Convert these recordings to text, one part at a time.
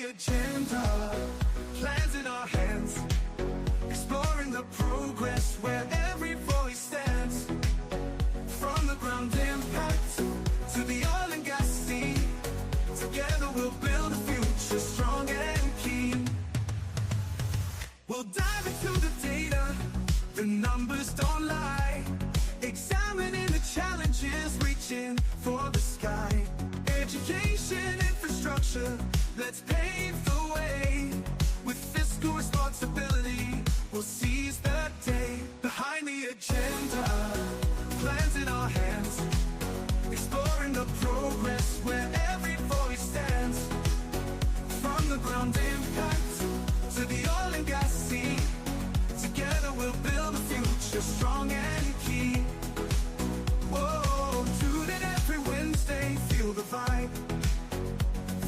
agenda, plans in our hands, exploring the progress where every voice stands. From the ground impact to the oil and gas scene, together we'll build a future strong and keen. We'll dive into the data, the numbers don't lie, examining the challenges, reaching for the sky. Education, infrastructure, let's pave the way. With fiscal responsibility, we'll seize the day. Behind the agenda, plans in our hands, exploring the progress where every voice stands. From the ground impact to the oil and gas scene, together we'll build a future strong and keen. Whoa, tune in every Wednesday, feel the vibe,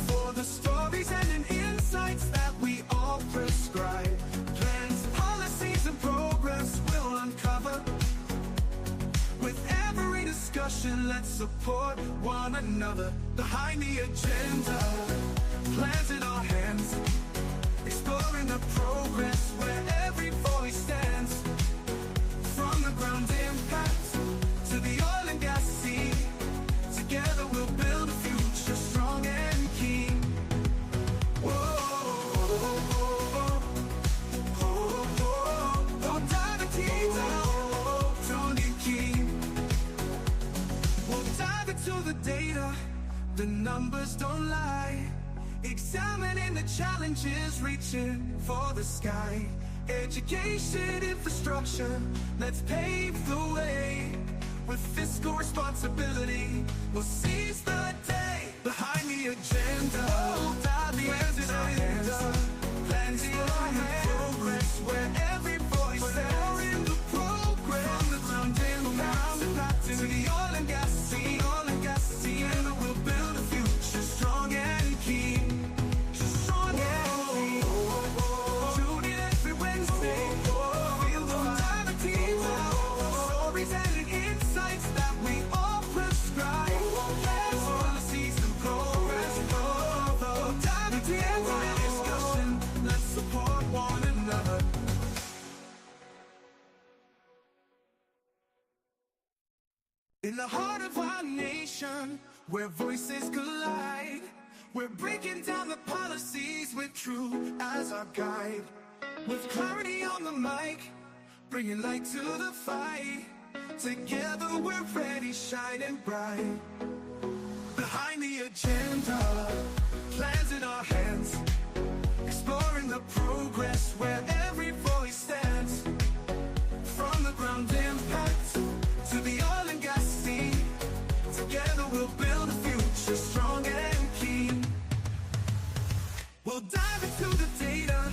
for the stories and insights that we all prescribe. Plans, policies and programs we'll uncover. With every discussion, let's support one another. Behind the agenda, plans in our hands, exploring the progress where every voice stands. From the ground impact to the oil and gas scene, together we'll build a future strong and keen. To the data, the numbers don't lie, examining the challenges, reaching for the sky. Education, infrastructure, let's pave the way. With fiscal responsibility, we'll seize the day. Behind the agenda, plans in our hands, plans in our hands, progress where every voice stands. In the progress, from the ground impact to the oil and gas scene. Together we'll build a future strong and keen. Strong and keen. Tune in every Wednesday, feel the vitality, stories and insights that we all prescribe. Plans, policies and progress, vitality and discussion, let's support one another. In the heart of our nation, where voices collide, we're breaking down the policies with truth as our guide. With clarity on the mic, bringing light to the fight. Together we're ready, shining bright. Behind the agenda, plans in our hands, exploring the progress where every voice stands. From the ground impact to the oil and gas scene, together we'll build a future strong and keen. We'll dive into the data,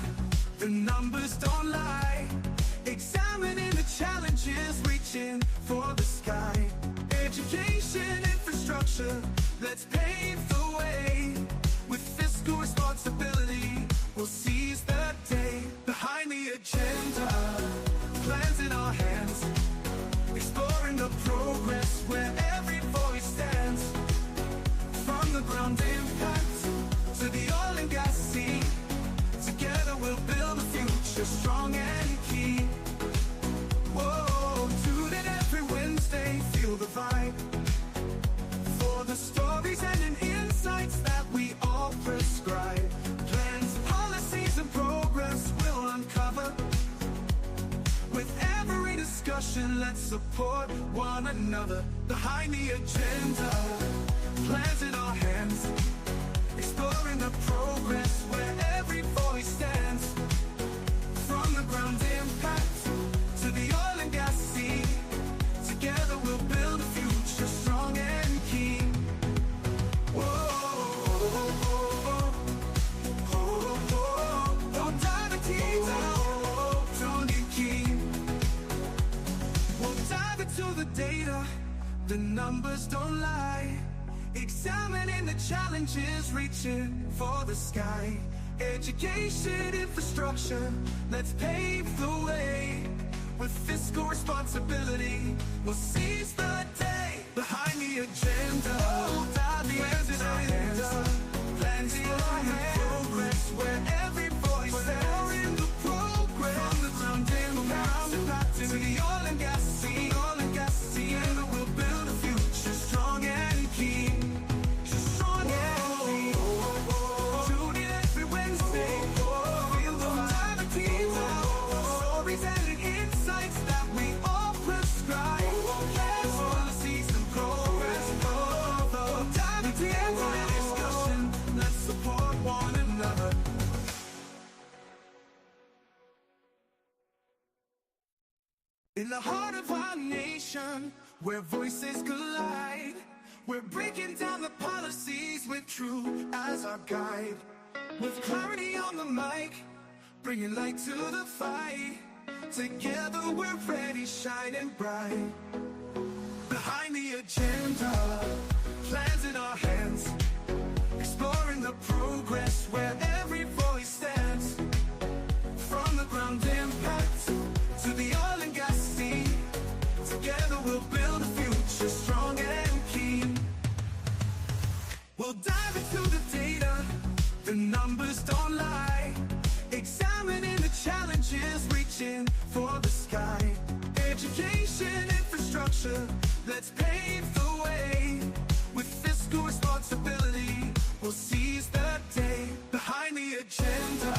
the numbers don't lie, examining the challenges, reaching for the sky. Education, infrastructure, let's pave the way. With fiscal responsibility, we'll seize the day. Behind the agenda, plans in our hands, exploring the progress where every voice stands. From the ground impact to the oil and gas scene, together we'll build a future strong and keen. Whoa, tune in every Wednesday, feel the vibe, for the stories and insights that we all prescribe. Plans, policies and programs we'll uncover. With every discussion, let's support one another. Behind the agenda, plans in our hands, exploring the progress where every voice stands. From the ground impact to the oil and gas scene, together we'll build a future strong and keen. The numbers don't lie, examining the challenges, reaching for the sky. Education, infrastructure, let's pave the way. With fiscal responsibility, we'll seize the day. Behind the agenda, plans in our hands, plans in our hands, progress In the heart of our nation, where voices collide, we're breaking down the policies with truth as our guide. With clarity on the mic, bringing light to the fight. Together we're ready, shining bright. Behind the agenda, plans in our hands, exploring the progress where every voice stands. From the ground impact to the oil and gas scene, together we'll build a future strong and keen. We'll dive into the data, the numbers don't lie, examining the challenges, reaching for the sky. Education, infrastructure, let's pave the way. With fiscal responsibility, we'll seize the day. Behind the agenda.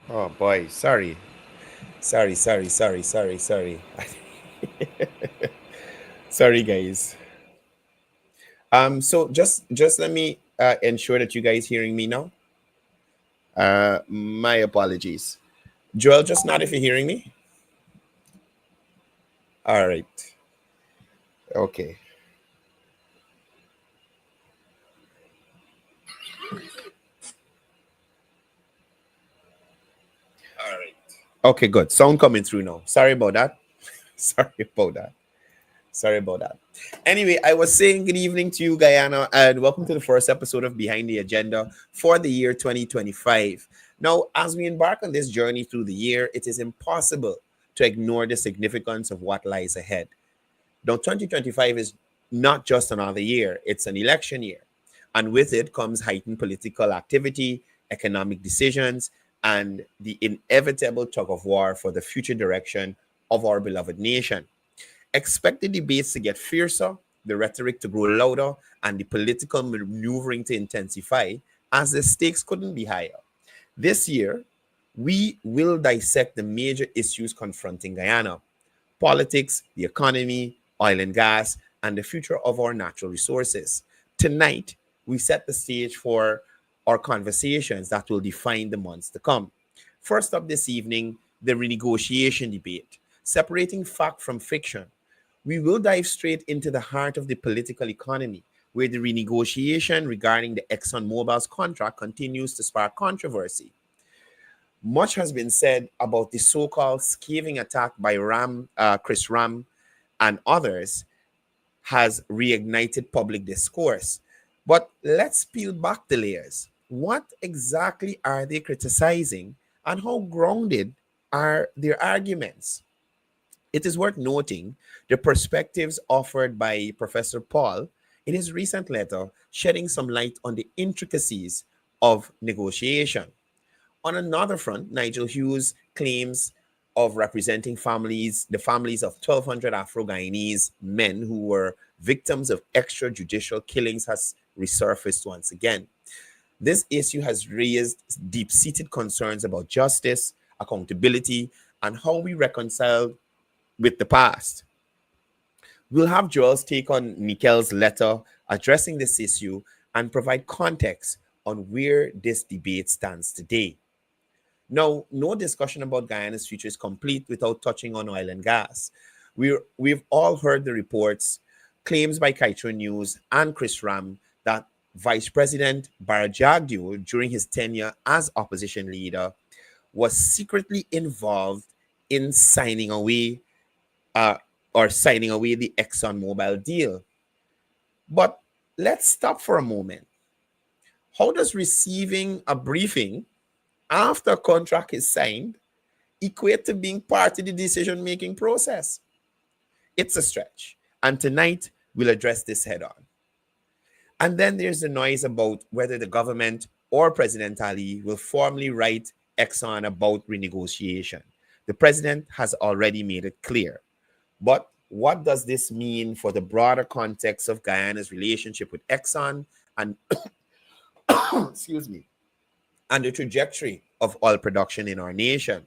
Oh boy, sorry. Sorry, guys. So just let me ensure that you guys hearing me now. My apologies. Joel, just not if you're hearing me. All right. Okay. All right. Okay, good. Sound coming through now. Sorry about that. Sorry about that. Sorry about that. Anyway, I was saying good evening to you, Guyana, and welcome to the first episode of Behind the Agenda for the year 2025. Now, as we embark on this journey through the year, it is impossible to ignore the significance of what lies ahead. Now, 2025 is not just another year, it's an election year. And with it comes heightened political activity, economic decisions, and the inevitable tug of war for the future direction of our beloved nation. Expect the debates to get fiercer, the rhetoric to grow louder, and the political maneuvering to intensify as the stakes couldn't be higher. This year, we will dissect the major issues confronting Guyana: politics, the economy, oil and gas, and the future of our natural resources. Tonight, we set the stage for our conversations that will define the months to come. First up this evening, the renegotiation debate, separating fact from fiction. We will dive straight into the heart of the political economy, where the renegotiation regarding the Exxon Mobile's contract continues to spark controversy. Much has been said about the so-called scathing attack by Chris Ram and others has reignited public discourse. But let's peel back the layers. What exactly are they criticizing, and how grounded are their arguments? It is worth noting the perspectives offered by Professor Paul in his recent letter, shedding some light on the intricacies of negotiation. On another front, Nigel Hughes' claims of representing the families of 1,200 Afro-Guyanese men who were victims of extrajudicial killings has resurfaced once again. This issue has raised deep-seated concerns about justice, accountability, and how we reconcile with the past. We'll have Joel's take on Nikel's letter addressing this issue and provide context on where this debate stands today. Now, no discussion about Guyana's future is complete without touching on oil and gas. We've all heard the reports, claims by Kaitro News and Chris Ram that Vice President Barajagdio, during his tenure as opposition leader, was secretly involved in uh, signing away the Exxon Mobile deal. But let's stop for a moment. How does receiving a briefing after a contract is signed equate to being part of the decision making process? It's a stretch. And tonight, we'll address this head on. And then there's the noise about whether the government or President Ali will formally write Exxon about renegotiation. The president has already made it clear. But what does this mean for the broader context of Guyana's relationship with Exxon and, excuse me, and the trajectory of oil production in our nation?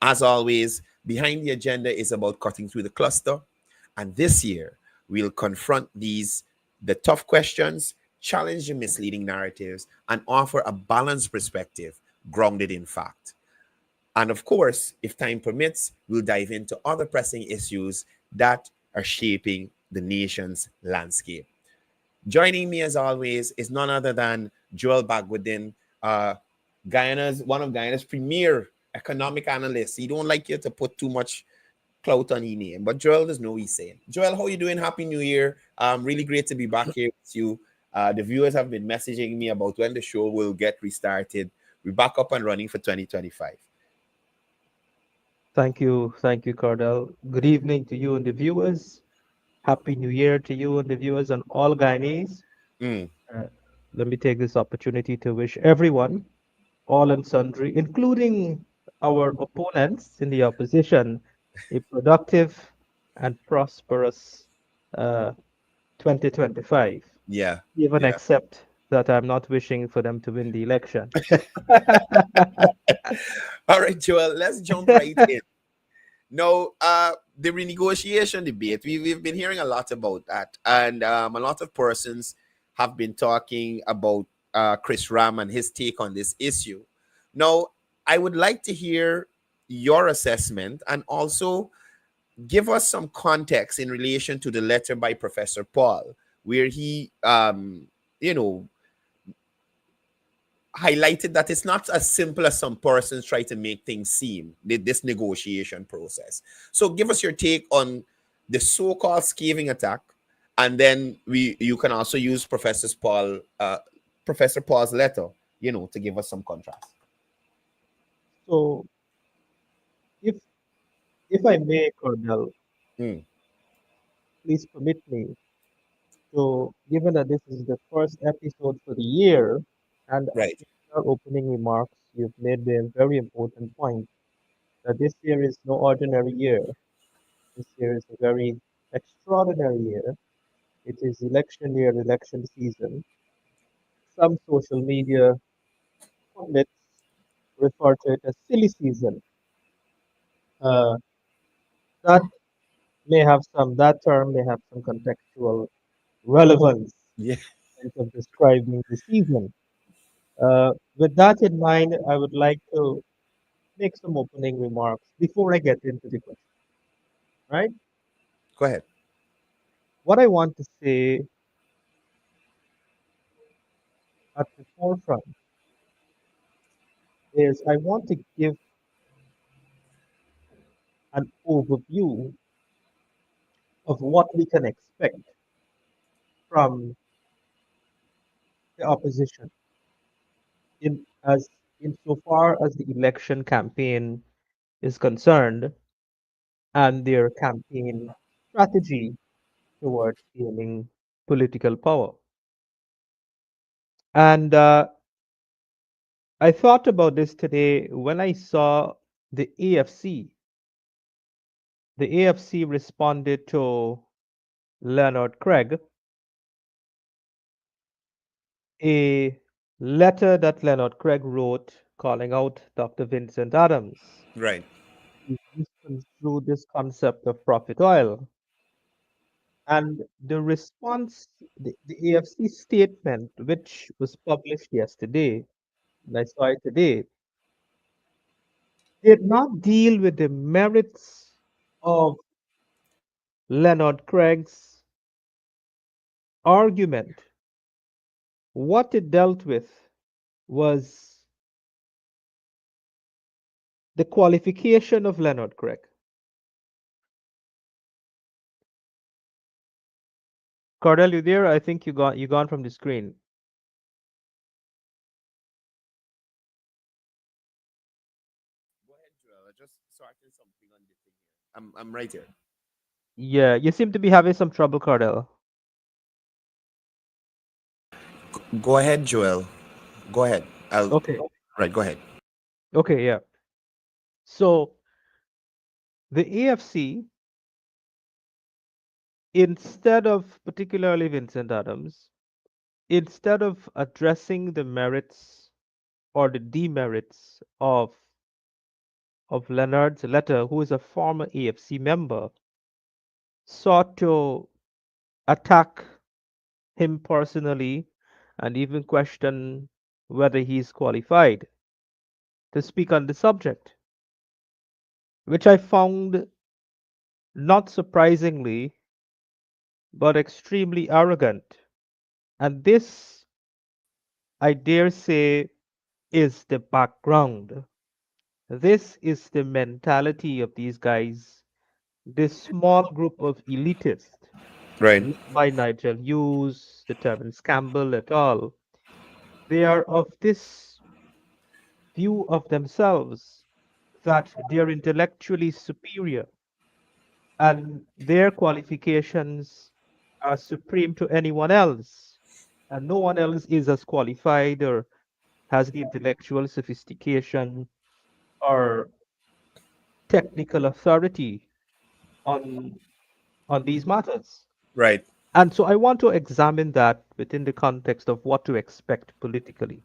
As always, behind the agenda is about cutting through the cluster. And this year, we'll confront the tough questions, challenge the misleading narratives, and offer a balanced perspective grounded in fact. And of course, if time permits, we'll dive into other pressing issues that are shaping the nation's landscape. Joining me, as always, is none other than Joel Bagwedin, Guyana's one of Guyana's premier economic analysts. He don't like you to put too much clout on his name, but Joel does know what he's saying. Joel, how you doing? Happy New Year! Really great to be back here with you. The viewers have been messaging me about when the show will get restarted. We're back up and running for 2025. Thank you, Cardell. Good evening to you and the viewers. Happy New Year to you and the viewers and all Guyanese. Mm, Uh, Let me take this opportunity to wish everyone, all and sundry, including our opponents in the opposition, a productive and prosperous uh, 2025. yeah, Even yeah. accept that I'm not wishing for them to win the election. All right, Joel, let's jump right in. No, the renegotiation debate, we've been hearing a lot about that. And a lot of persons have been talking about Chris Ram and his take on this issue. Now, I would like to hear your assessment and also give us some context in relation to the letter by Professor Paul, where he, you know, highlighted that it's not as simple as some persons try to make things seem, this negotiation process. So give us your take on the so-called scathing attack, and then you can also use Professor Paul's letter, to give us some contrast. So, if if I may, Cardell, Mm, please permit me. So, given that this is the first episode for the year, and right. in your opening remarks, you've made the very important point that this year is no ordinary year. This year is a very extraordinary year. It is election year, election season. Some social media pundits refer to it as silly season. Uh, that that term may have some contextual relevance Yeah. in terms of describing the season. With that in mind, I would like to make some opening remarks before I get into the question, right? Go ahead. What I want to say at the forefront is I want to give an overview of what we can expect from the opposition in as insofar as the election campaign is concerned and their campaign strategy towards gaining political power. And I thought about this today when I saw the AFC. The AFC responded to Leonard Craig, a letter that Leonard Craig wrote calling out Dr. Vincent Adams. Right. He misconstrued this concept of profit oil. And the response, the AFC statement, which was published yesterday, and I saw it today, did not deal with the merits of Leonard Craig's argument. What it dealt with was the qualification of Leonard Craig. Cardell, you there? I think you gone from the screen. Go ahead, Joel. I just sorted something on the thing here. I'm right here. Yeah, you seem to be having some trouble, Cardell. Go ahead, Joel. Go ahead. I'll Okay. right. Go ahead. Okay, yeah. So the AFC, instead of particularly Vincent Adams, instead of addressing the merits or the demerits of Leonard's letter, who is a former AFC member, sought to attack him personally and even question whether he is qualified to speak on the subject, which I found, not surprisingly, but extremely arrogant. And this, I dare say, is the background. This is the mentality of these guys, this small group of elitists, Right. led by Nigel Hughes, the Terence Campbell et al. They are of this view of themselves that they're intellectually superior and their qualifications are supreme to anyone else, and no one else is as qualified or has the intellectual sophistication or technical authority on on these matters. Right. And so I want to examine that within the context of what to expect politically.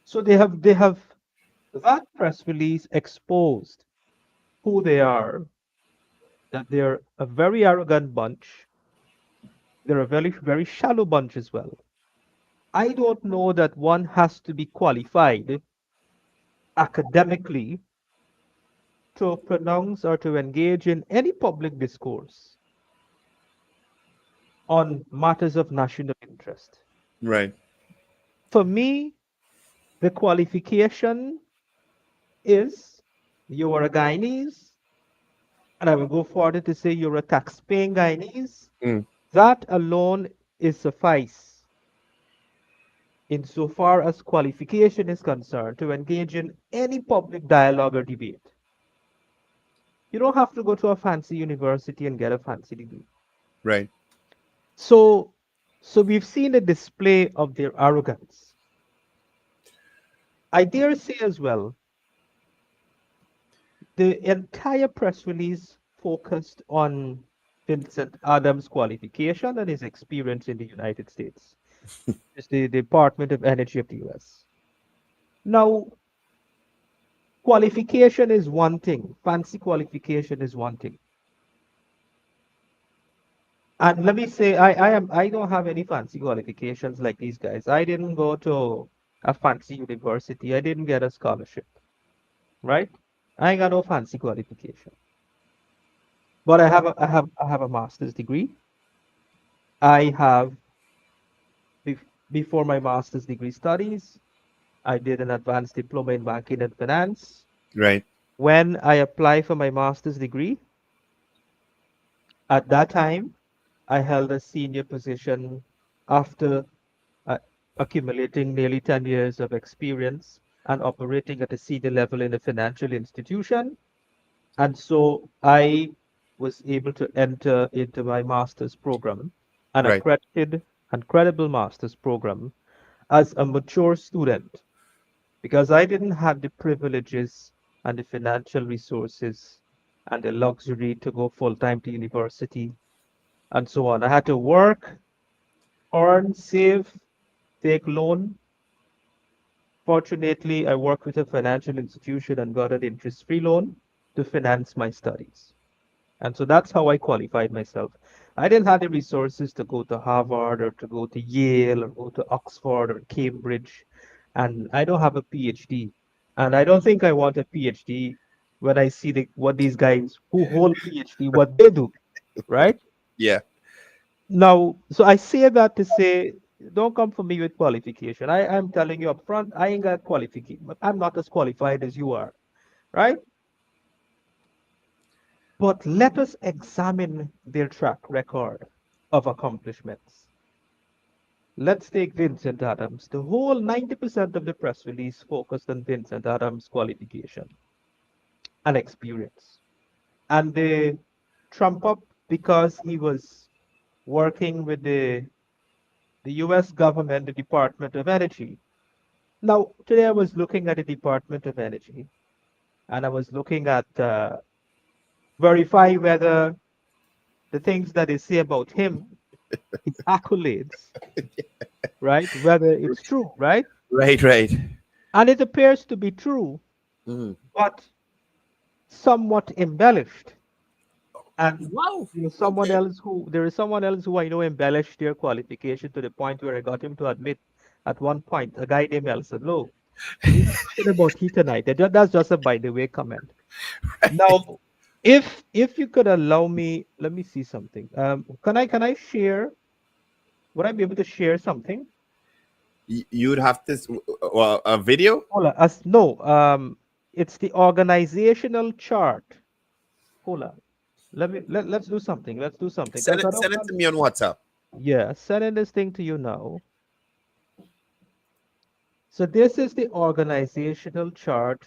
So they have that press release exposed who they are, that they're a very arrogant bunch. They're a very shallow bunch as well. I don't know that one has to be qualified academically to pronounce or to engage in any public discourse on matters of national interest. Right. For me, the qualification is you are a Guyanese, and I will go further to say you're a tax-paying Guyanese. Mm. That alone is suffice insofar as qualification is concerned to engage in any public dialogue or debate. You don't have to go to a fancy university and get a fancy degree. Right. So, so we've seen a display of their arrogance. I dare say as well, the entire press release focused on Vincent Adams' qualification and his experience in the United States. It's the Department of Energy of the US. Now, qualification is one thing, fancy qualification is one thing. And let me say, I don't have any fancy qualifications like these guys. I didn't go to a fancy university. I didn't get a scholarship, right? I ain't got no fancy qualification. But I have a master's degree. I have before my master's degree studies, I did an advanced diploma in banking and finance. Right. When I applied for my master's degree, at that time, I held a senior position after uh, accumulating nearly 10 years of experience and operating at a senior level in a financial institution. And so I was able to enter into my master's program, an Right. accredited and credible master's program, as a mature student because I didn't have the privileges and the financial resources and the luxury to go full time to university and so on. I had to work, earn, save, take loan. Fortunately, I worked with a financial institution and got an interest free loan to finance my studies. And so that's how I qualified myself. I didn't have the resources to go to Harvard or to go to Yale or go to Oxford or Cambridge, and I don't have a PhD, and I don't think I want a PhD when I see what these guys who hold PhD what they do, right? Yeah. Now, so I say that to say, don't come for me with qualification. I'm telling you up front, I ain't got qualification, but I'm not as qualified as you are, right? But let us examine their track record of accomplishments. Let's take Vincent Adams. The whole 90% of the press release focused on Vincent Adams' qualification and experience. And they trump up because he was working with the US government, the Department of Energy. Now, today I was looking at the Department of Energy and I was looking at verify whether the things that they say about him, his accolades, right, whether it's true, right? Right, right. And it appears to be true, Mhm. but somewhat embellished. And Wow. someone Okay. else who there is someone else who I know embellished their qualification to the point where I got him to admit at one point, a guy named Elson Lowe. We're not talking about he tonight. That's just a by the way comment. Now, if you could allow me, let me see something. Can I share? Would I be able to share something? You'd have this well, a video. Hold on. No. It's the organizational chart. Hold on. Let's do something. Let's do something Send because I it. don't Send it want. to me on WhatsApp. Yeah, sending this thing to you now. So this is the organizational chart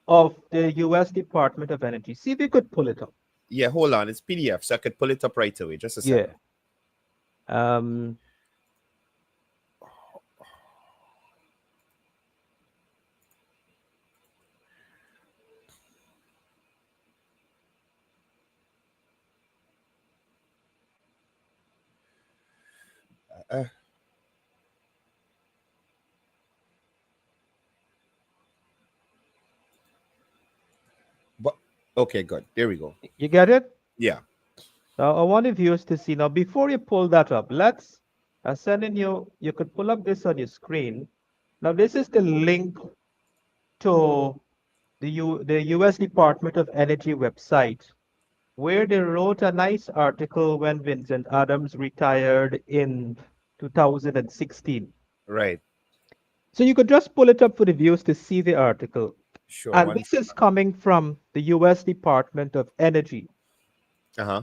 of the U.S. Department of Energy. See if you could pull it up. Yeah, hold on. It's PDF, so I could pull it up right away. Just a Yeah. second. Um. Uh, but okay, good. There we go. You get it? Yeah. Now I want the viewers to see. Now before you pull that up, let's send in you. You could pull up this on your screen. Now this is the link to the U.S. Department of Energy website, where they wrote a nice article when Vincent Adams retired in 2016. Right. So you could just pull it up for the viewers to see the article. Sure. And One this is second. coming from the U.S. Department of Energy. Uh huh.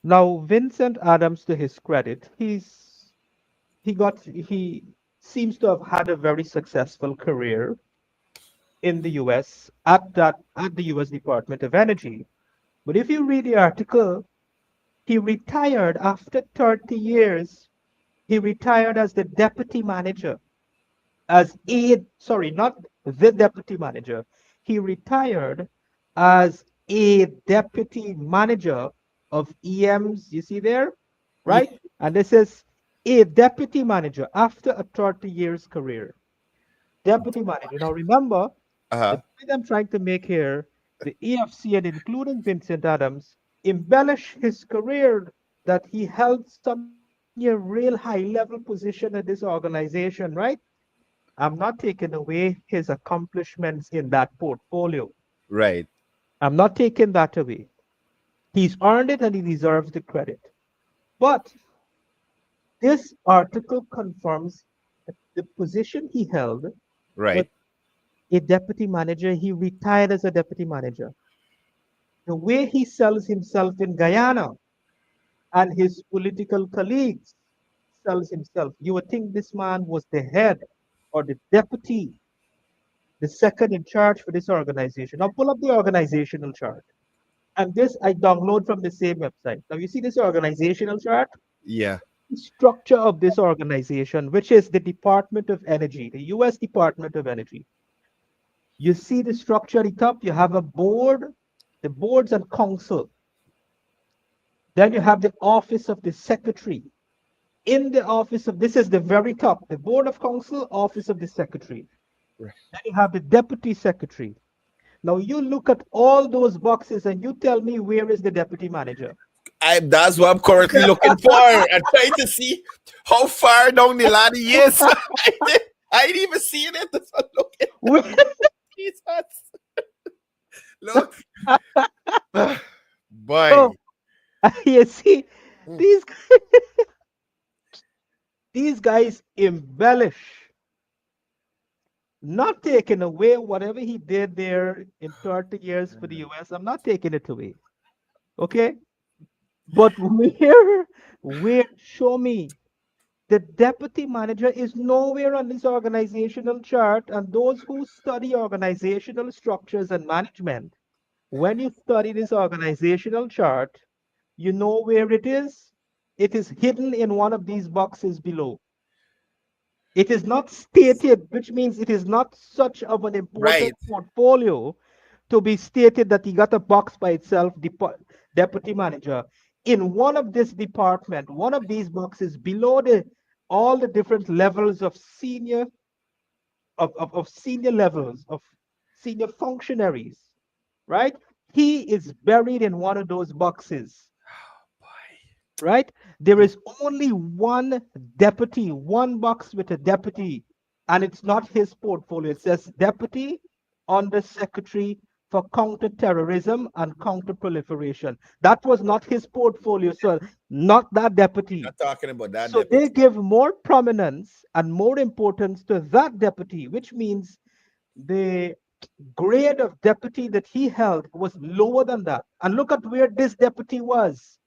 Now, Vincent Adams, to his credit, he seems to have had a very successful career in the US at the US Department of Energy. But if you read the article, he retired after 30 years. He retired as the deputy manager, sorry, not the deputy manager. He retired as a deputy manager of EMs, you see there, Yeah. right? And this is a deputy manager after a 30 years career. Deputy manager. Now remember, Uh the huh. point I'm trying to make here, the EFC and including Vincent Adams embellish his career that he held some real high level position at this organization, right? I'm not taking away his accomplishments in that portfolio. Right. I'm not taking that away. He's earned it and he deserves the credit. But this article confirms the position he held was Right. a deputy manager. He retired as a deputy manager. The way he sells himself in Guyana and his political colleagues sells himself, you would think this man was the head or the deputy, the second in charge for this organization. Now pull up the organizational chart. And this I download from the same website. Now you see this organizational chart? Yeah. The structure of this organization, which is the Department of Energy, the US Department of Energy. You see the structure at the top, you have a board, the boards and council. Then you have the office of the secretary. In the office of, this is the very top, the board of council, office of the secretary. Right. Then you have the deputy secretary. Now you look at all those boxes and you tell me where is the deputy manager. That's what I'm currently looking for. I'm trying to see how far down the ladder he is. I ain't even seen it. That's what I'm looking. Jesus. Look. So Boy. you see, Mm. these these guys embellish, not taking away whatever he did there in 30 years for the US. I'm not taking it away. Okay? But where show me the deputy manager is nowhere on this organizational chart. And those who study organizational structures and management, when you study this organizational chart, you know where it is. It is hidden in one of these boxes below. It is not stated, which means it is not such of an important Right. portfolio to be stated that he got a box by itself, deputy manager. In one of this department, one of these boxes below the all the different levels of senior of senior levels of senior functionaries, right? He is buried in one of those boxes, right? There Mm. is only one deputy, one box with a deputy, and it's not his portfolio. It says Deputy Under Secretary for Counterterrorism and Counterproliferation. That was not his portfolio, so not that deputy. Not talking about that So they deputy. give more prominence and more importance to that deputy, which means the grade of deputy that he held was lower than that. And look at where this deputy was.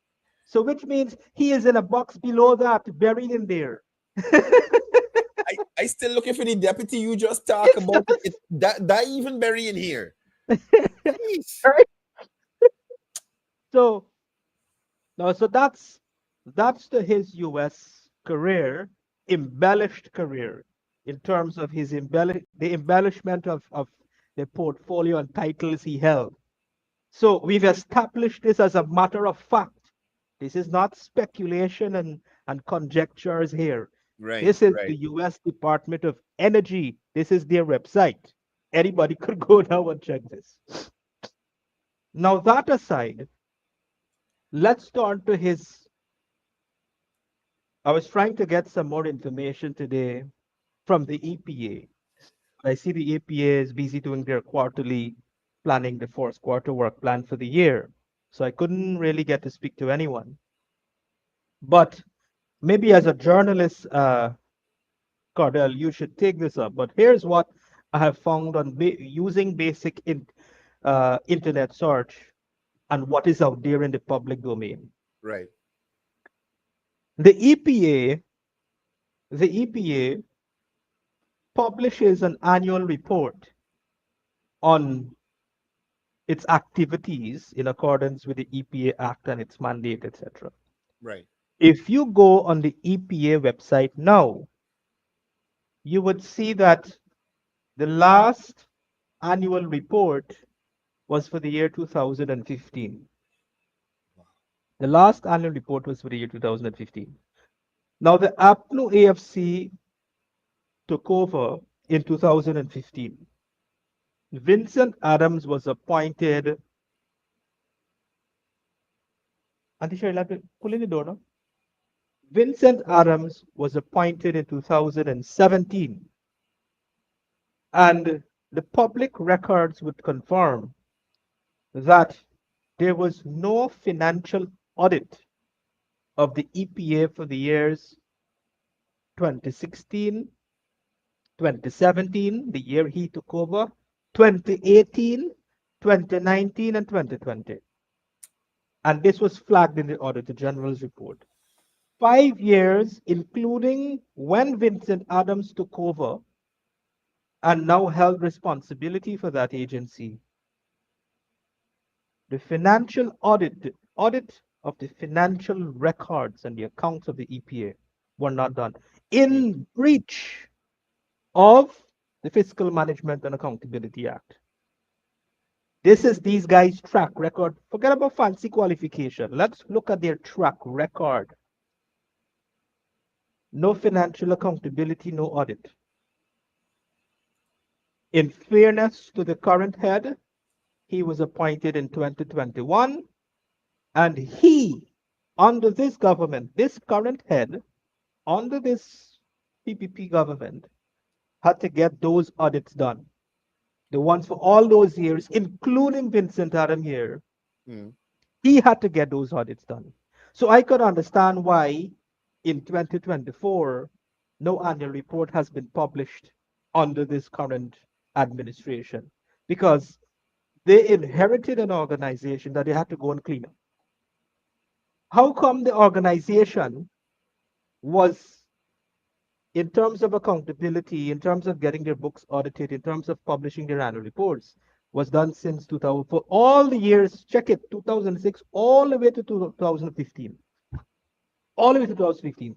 So which means he is in a box below that, buried in there. I still looking for the deputy you just talk It's about. just That even bury in here. Jeez. right. So no, so that's his US career, embellished career in terms of the embellishment of the portfolio and titles he held. So we've established this as a matter of fact. This is not speculation and conjectures here. Right, This is right, the US Department of Energy. This is their website. Anybody could go now and check this. Now, that aside, let's turn to his. I was trying to get some more information today from the EPA. I see the EPA is busy doing their quarterly planning, the fourth quarter work plan for the year. So I couldn't really get to speak to anyone. But maybe as a journalist, Cardell, you should take this up. But here's what I have found on using basic internet search and what is out there in the public domain. right, The EPA, the EPA publishes an annual report on its activities in accordance with the EPA Act and its mandate, etc. right, If you go on the EPA website now, you would see that the last annual report was for the year 2015. The last annual report was for the year 2015. Now, the APNU AFC took over in 2015. Vincent Adams was appointed. Auntie Shirley, pull in the door now. Vincent Adams was appointed in 2017, and the public records would confirm that there was no financial audit of the EPA for the years 2016, 2017, the year he took over, 2018, 2019, and 2020. And this was flagged in the Auditor General's report. 5 years, including when Vincent Adams took over and now held responsibility for that agency. The financial audit of the financial records and the accounts of the EPA were not done mm, in breach of the Fiscal Management and Accountability Act. This is these guys' track record. Forget about fancy qualification. Let's look at their track record. No financial accountability, no audit. In fairness to the current head, he was appointed in 2021, and he under this government, this current head, under this PPP government, had to get those audits done. The ones for all those years, including Vincent Adam here, Mm. he had to get those audits done. So I could understand why in 2024, no annual report has been published under this current administration because they inherited an organization that they had to go and clean up. How come the organization was, in terms of accountability, in terms of getting their books audited, in terms of publishing their annual reports, was done since 2000 for all the years, check it, 2006, all the way to 2015. All the way to 2015.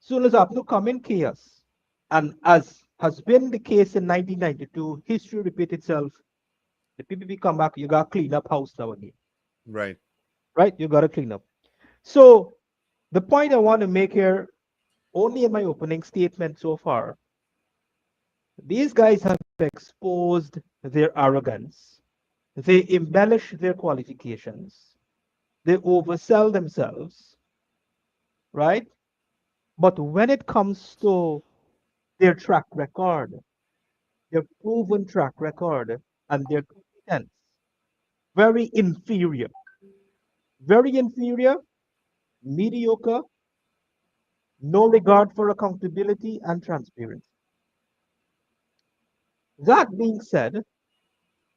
Soon as Abnu come in chaos, and as has been the case in 1992, history repeats itself. The PPP come back, you got to clean up house now again, Right. right? You got to clean up. So the point I want to make here, only in my opening statement so far, these guys have exposed their arrogance. They embellish their qualifications. They oversell themselves, right? But when it comes to their track record, their proven track record, and their competence, very inferior, very inferior, mediocre, no regard for accountability and transparency. That being said,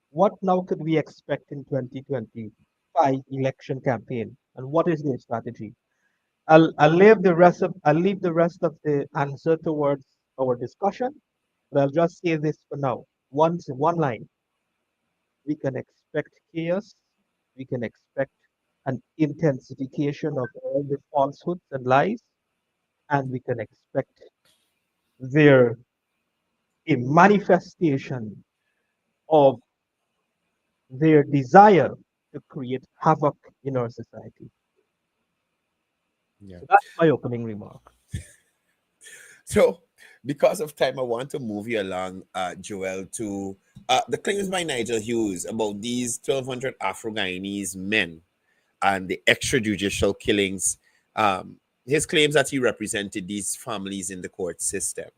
what now could we expect in 2025 election campaign, and what is their strategy? I'll leave the rest of the answer towards our discussion, but I'll just say this for now. Once in one line, we can expect chaos, we can expect an intensification of all the falsehoods and lies, and we can expect there a manifestation of their desire to create havoc in our society. Yeah. So that's my opening remark. So, because of time, I want to move you along, Joel, to the claims by Nigel Hughes about these 1,200 Afro Guyanese men and the extrajudicial killings. His claims that he represented these families in the court system.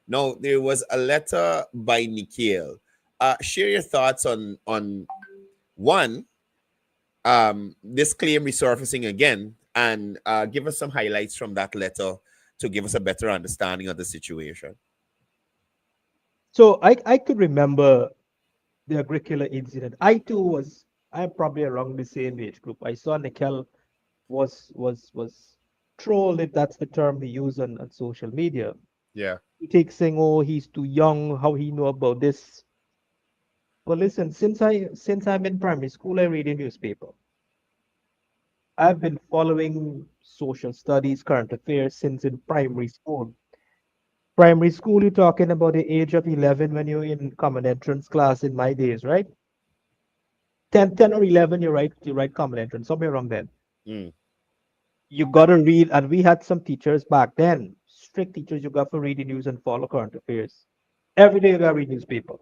Now, there was a letter by Nikhil. Share your thoughts on one, this claim resurfacing again, and give us some highlights from that letter to give us a better understanding of the situation. So I could remember the Agricola incident. I too was, I'm probably around the same age group. I saw Nikhil was trolled, if that's the term he used on social media. Yeah. He takes saying, "Oh, he's too young. How he know about this?" Well, listen, since I'm in primary school, I read a newspaper. I've been following social studies, current affairs since in primary school. Primary school, you're talking about the age of 11 when you're in common entrance class in my days, right? 10 or 11, you write common entrance, somewhere around then. Mm. You got to read, and we had some teachers back then, strict teachers, you got to read the news and follow current affairs. Every day you got to read newspaper.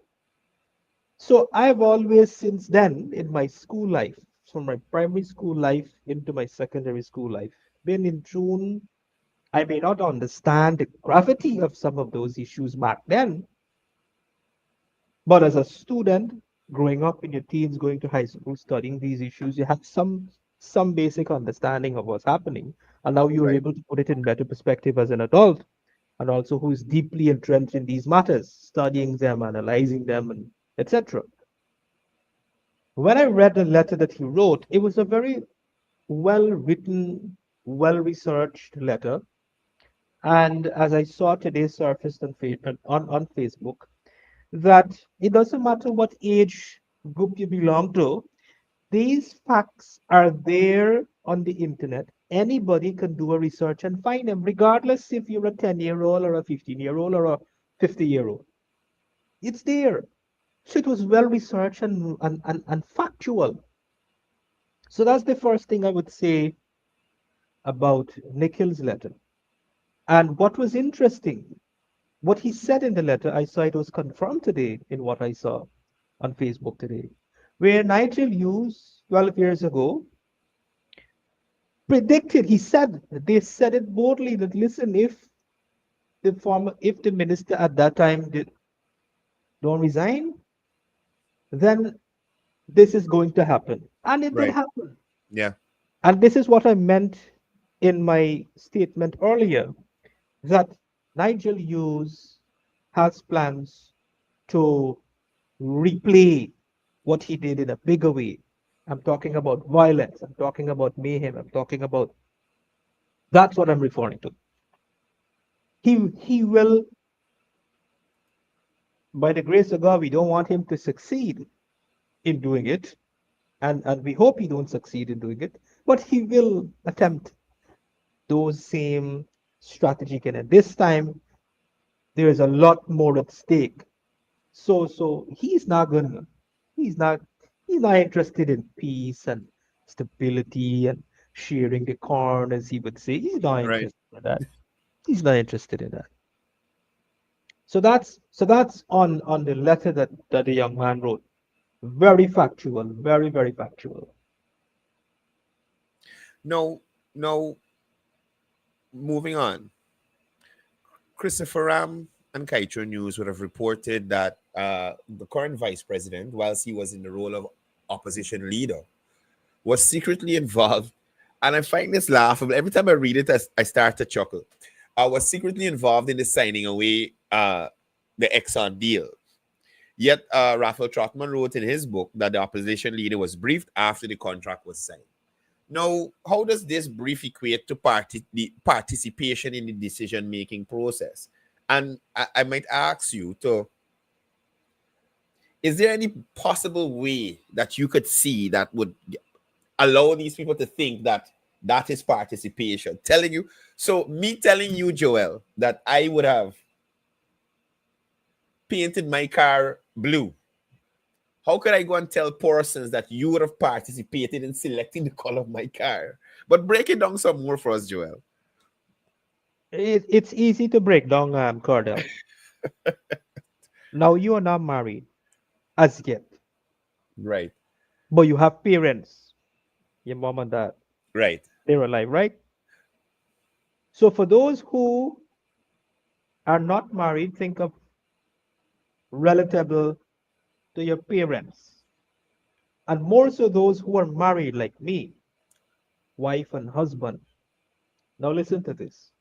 So I've always, since then, in my school life, from my primary school life into my secondary school life, been in tune. I may not understand the gravity of some of those issues back then, but as a student, growing up in your teens, going to high school, studying these issues, you have some basic understanding of what's happening. And now you're Right. able to put it in better perspective as an adult, and also who is deeply entrenched in these matters, studying them, analyzing them, and etc. When I read the letter that he wrote, it was a very well written, well researched letter. And as I saw today surfaced on Facebook, that it doesn't matter what age group you belong to, these facts are there on the internet. Anybody can do a research and find them, regardless if you're a 10-year-old or a 15-year-old or a 50-year-old. It's there. So it was well researched and factual. So that's the first thing I would say about Nikhil's letter. And what was interesting, what he said in the letter, I saw it was confirmed today in what I saw on Facebook today, where Nigel Hughes, 12 years ago, predicted. He said they said it boldly that listen, if the minister at that time don't resign, then this is going to happen, and it did Right. happen. Yeah. And this is what I meant in my statement earlier that Nigel Hughes has plans to replay what he did in a bigger way. I'm talking about violence. I'm talking about mayhem. I'm talking about that's what I'm referring to. He will, by the grace of God, we don't want him to succeed in doing it, and we hope he don't succeed in doing it, but he will attempt those same strategy. And this time there is a lot more at stake. So he's not gonna he's not he's not interested in peace and stability and sharing the corn, as he would say. He's not Right. interested in that. He's not interested in that. So that's on the letter that the young man wrote. Very factual, very factual. No, no, moving on. Christopher Ram and Kaito News would have reported that the current vice president, whilst he was in the role of opposition leader, was secretly involved. And I find this laughable. Every time I read it, I start to chuckle. Was secretly involved in the signing away the Exxon deal. Yet, Raphael Trotman wrote in his book that the opposition leader was briefed after the contract was signed. Now, how does this brief equate to the participation in the decision making process? And I might ask you to, is there any possible way that you could see that would allow these people to think that that is participation? Telling you, so me telling you, Joel, that I would have painted my car blue. How could I go and tell persons that you would have participated in selecting the color of my car? But break it down some more for us, Joel. It's easy to break down, Cordell. Now you are not married as yet, Right, but you have parents, your mom and dad. right. They're alive, right? So for those who are not married, think of relatable to your parents, and more so those who are married like me, wife and husband. Now listen to this.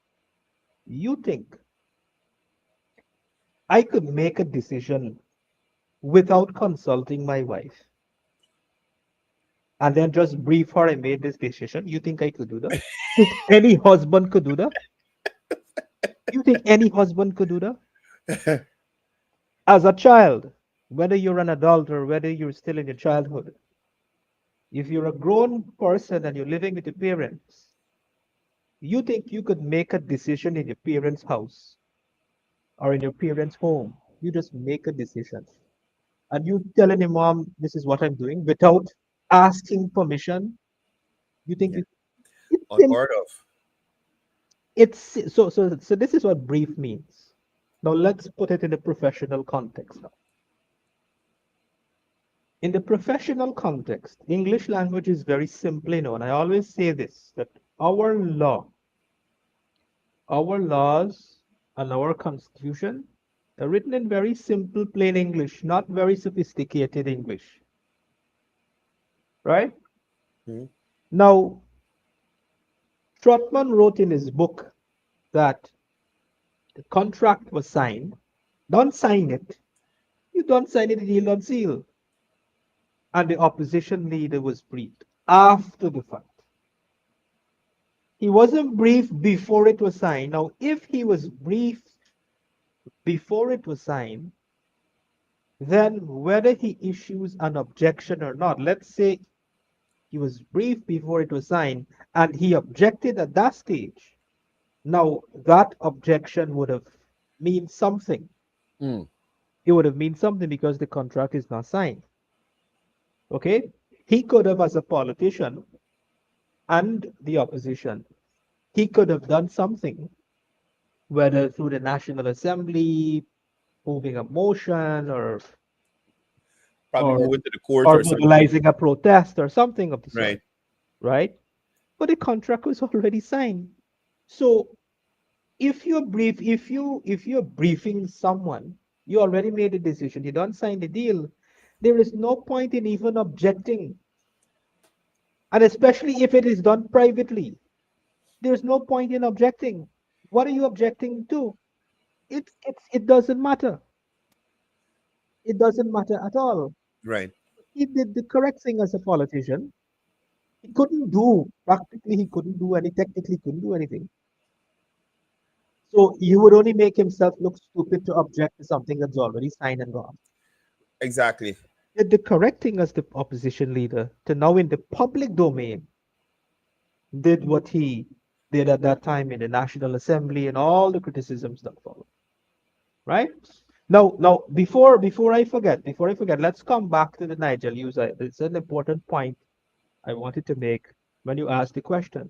You think I could make a decision without consulting my wife and then just brief her I made this decision? You think I could do that? Think any husband could do that? You think any husband could do that? As a child, whether you're an adult or whether you're still in your childhood, if you're a grown person and you're living with your parents, you think you could make a decision in your parents' house or in your parents' home? You just make a decision. And you telling your mom, this is what I'm doing without asking permission. You think Yeah. it's Unheard of. so this is what brief means. Now let's put it in a professional context now. In the professional context, English language is very simply known. I always say this that our laws, and our constitution are written in very simple, plain English, not very sophisticated English, right? Hmm. Now, Trotman wrote in his book that the contract was signed. Don't sign it. You don't sign it, deal don't seal. And the opposition leader was briefed after the fact. He wasn't briefed before it was signed. Now, if he was briefed before it was signed, then whether he issues an objection or not, let's say he was briefed before it was signed and he objected at that stage. Now, that objection would have mean something. Mm. It would have mean something because the contract is not signed. Okay? He could have, as a politician and the opposition, he could have done something, whether through the National Assembly, moving a motion, Probably or moving to the court or or something. mobilizing a protest or something of the sort, Right. right? but the contract was already signed. So if you're briefing someone, you already made a decision, you don't sign the deal, there is no point in even objecting. And especially if it is done privately, there's no point in objecting. What are you objecting to? It doesn't matter. It doesn't matter at all. Right. He did the correct thing as a politician. He couldn't do practically he couldn't do any technically couldn't do anything. So he would only make himself look stupid to object to something that's already signed and gone. Exactly. Did the correct thing as the opposition leader to now in the public domain did what he did at that time in the National Assembly and all the criticisms that followed. Right? Now before I forget, let's come back to the Nigel user. It's an important point I wanted to make when you asked the question.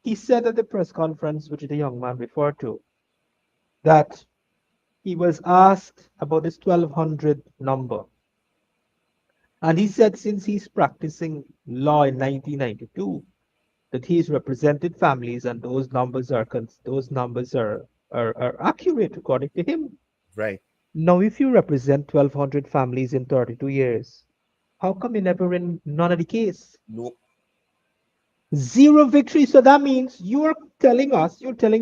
He said at the press conference, which the young man referred to, that he was asked about this 1200 number. And he said since he's practicing law in 1992, that he's represented families and those numbers are accurate according to him. Right. Now, if you represent 1200 families in 32 years, how come you never in none of the case? Nope. Zero victory. So that means you're telling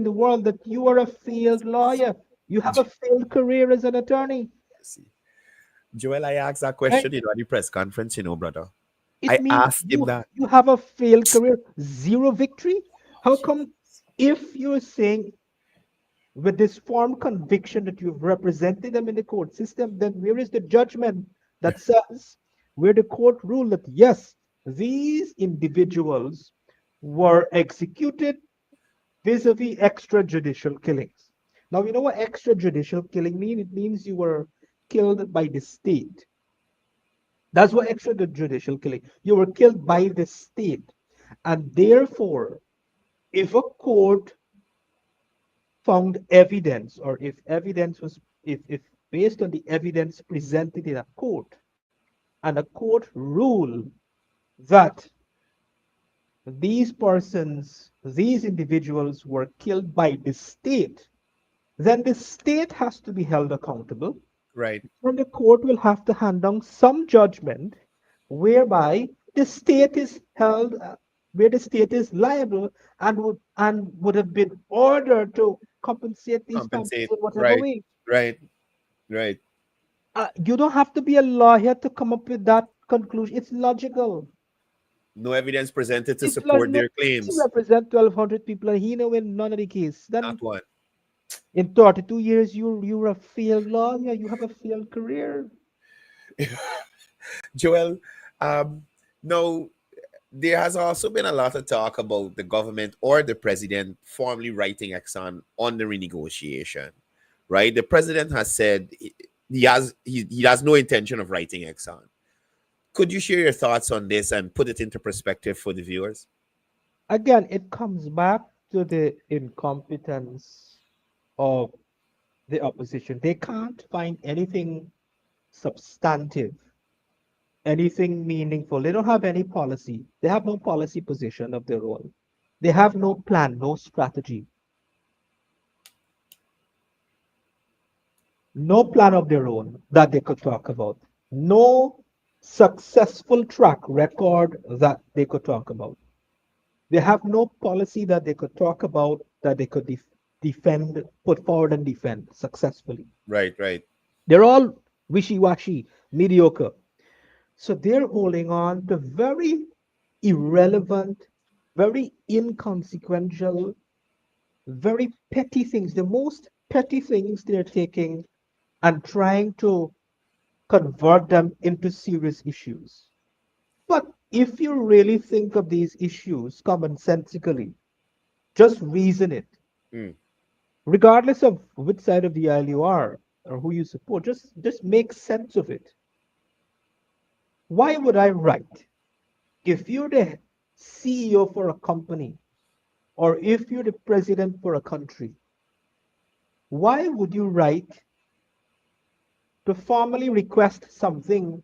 the world that you are a failed lawyer. You have a failed career as an attorney, See, Joel, I asked that right? question, at the press conference, brother. It I means asked him that. you have a failed career, zero victory. How come if you're saying with this firm conviction that you've represented them in the court system, then where is the judgment that says where the court ruled that yes, these individuals were executed vis-a-vis extrajudicial killings. Now, you know what extrajudicial killing means? It means you were killed by the state. That's what extrajudicial killing. You were killed by the state. And therefore, if a court found evidence, or if evidence was, if based on the evidence presented in a court, and a court ruled that these individuals were killed by the state, then the state has to be held accountable, Right. and the court will have to hand down some judgment whereby the state is held, where the state is liable and would have been ordered to compensate these families Compensate. in whatever Right. way. Right. Right. You don't have to be a lawyer to come up with that conclusion. It's logical. No evidence presented to It's like support no, their he claims. represent 1,200 people and he know in none of the case. Then Not one. in 32 years, you're a failed lawyer. You have a failed career. Joel, um, now there has also been a lot of talk about the government or the president formally writing Exxon on the renegotiation. Right? The president has said he has no intention of writing Exxon. Could you share your thoughts on this and put it into perspective for the viewers? Again, it comes back to the incompetence of the opposition. They can't find anything substantive, anything meaningful. They don't have any policy. They have no policy position of their own. They have no plan, no strategy, no plan of their own that they could talk about, no successful track record that they could talk about. They have no policy that they could talk about that they could defend, put forward and defend successfully. Right, right, They're all wishy washy, mediocre. So they're holding on to very irrelevant, very inconsequential, very petty things. The most petty things they're taking and trying to convert them into serious issues. But if you really think of these issues commonsensically, just reason it, mm, regardless of which side of the aisle you are or who you support, just make sense of it. Why would I write? If you're the CEO for a company or if you're the president for a country, why would you write to formally request something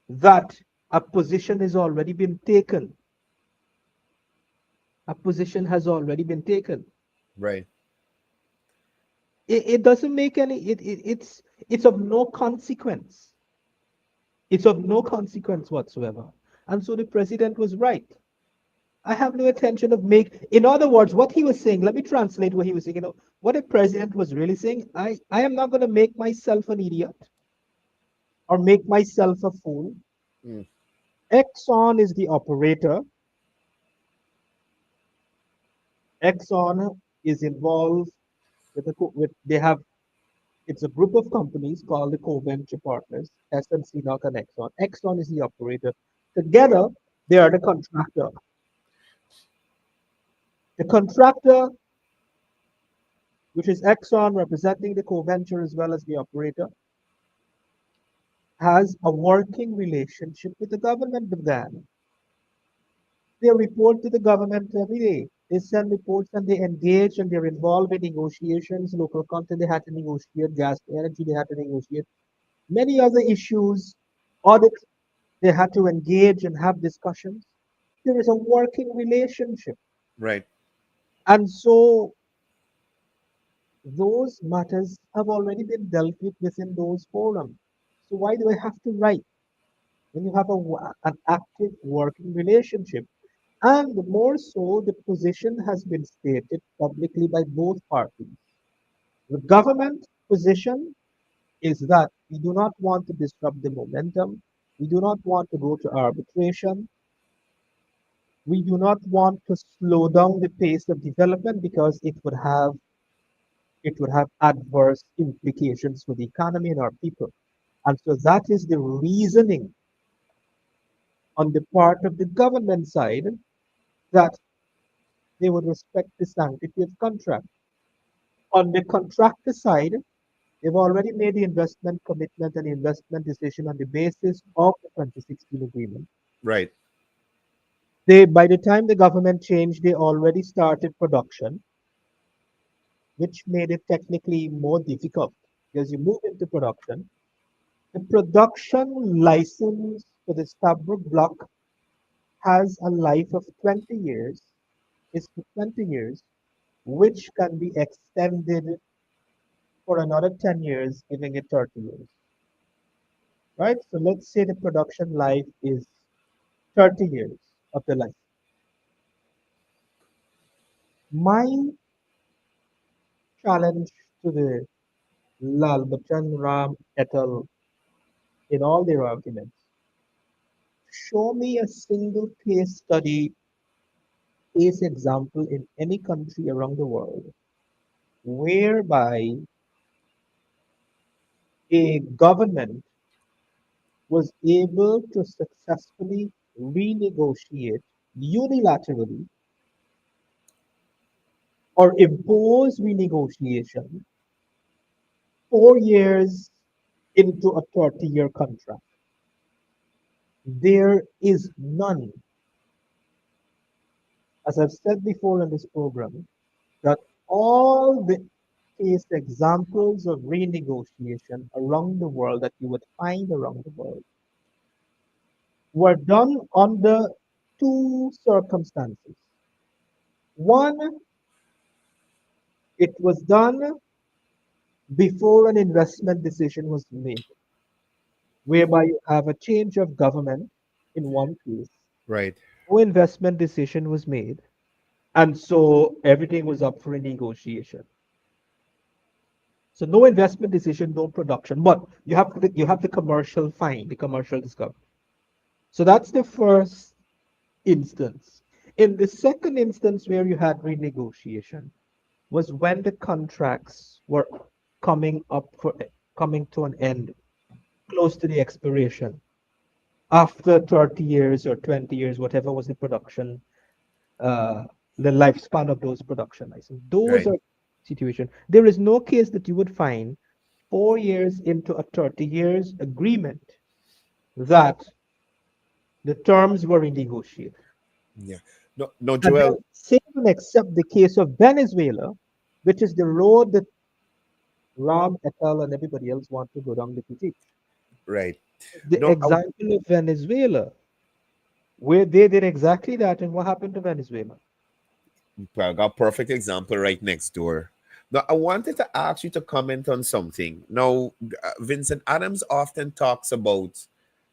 that a position has already been taken? A position has already been taken. Right. It doesn't make any. It's of no consequence. It's of no consequence whatsoever. And so the president was right. I have no intention of make. In other words, what he was saying. Let me translate what he was saying. What the president was really saying. I am not going to make myself an idiot or make myself a fool. Mm. Exxon is the operator. Exxon is involved with they have. It's a group of companies called the co-venture partners, SNC, NOC, and Exxon. Exxon is the operator. Together, they are the contractor. The contractor, which is Exxon representing the co-venture as well as the operator, has a working relationship with the government of Ghana. They report to the government every day. They send reports and they engage and they're involved in negotiations, local content. They had to negotiate gas energy. They had to negotiate many other issues, audit. They had to engage and have discussions. There is a working relationship. Right. And so those matters have already been dealt with within those forums. So why do I have to write when you have an active working relationship? And more so, the position has been stated publicly by both parties. The government position is that we do not want to disrupt the momentum. We do not want to go to arbitration. We do not want to slow down the pace of development because it would have adverse implications for the economy and our people. And so that is the reasoning on the part of the government side that they would respect the sanctity of contract. On the contractor side, they've already made the investment commitment and investment decision on the basis of the 2016 agreement. Right. By the time the government changed, they already started production, which made it technically more difficult because you move into production. The production license for the Stabrook block has a life of 20 years, is for 20 years, which can be extended for another 10 years, giving it 30 years. Right? So let's say the production life is 30 years of the life. My challenge to the Lal Bachchan Ram et al. In all their arguments, show me a single case study, case example in any country around the world whereby a government was able to successfully renegotiate unilaterally or impose renegotiation 4 years into a 30-year contract. There is none. As I've said before in this program, that all the case examples of renegotiation around the world that you would find around the world were done under two circumstances. One, it was done before an investment decision was made, whereby you have a change of government in one case. Right. No investment decision was made, and so everything was up for renegotiation. So no investment decision, no production, but you have the commercial find, the commercial discovery. So that's the first instance. In the second instance where you had renegotiation was when the contracts were coming up for coming to an end, close to the expiration, after 30 years or 20 years, whatever was the production, uh, the lifespan of those production licenses. Those Right. are situation. There is no case that you would find 4 years into a 30 years agreement that the terms were renegotiated. Yeah. No, no, And then Joel. save and accept the case of Venezuela, which is the road that Ram et al. And everybody else want to go down the critique. Right. The No, example of Venezuela, where they did exactly that, and what happened to Venezuela? Well, I got perfect example right next door. Now, I wanted to ask you to comment on something. Now, Vincent Adams often talks about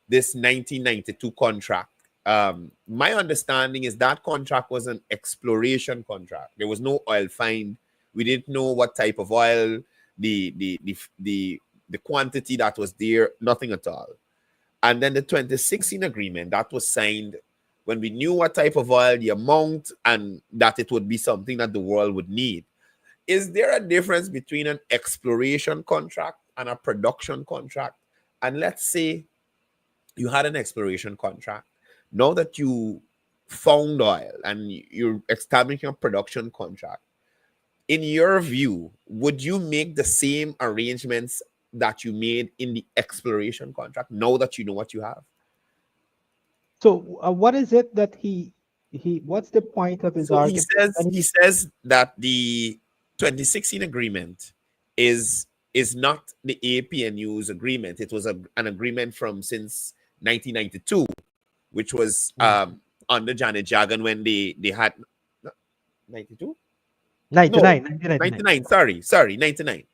this 1992 contract. My understanding is that contract was an exploration contract. There was no oil find. We didn't know what type of oil, the the the the, the quantity that was there, nothing at all. And then the 2016 agreement that was signed when we knew what type of oil, the amount, and that it would be something that the world would need. Is there a difference between an exploration contract and a production contract? And let's say you had an exploration contract. Now that you found oil and you're establishing a production contract, in your view, would you make the same arrangements that you made in the exploration contract now that you know what you have? So, what is it that he? What's the point of his So he argument? says And he says that the 2016 agreement is not the APNU's agreement. It was an agreement from since 1992, which was he, under Janet Jagan when they had 92? No, 99, 1999. 99. Sorry, 99.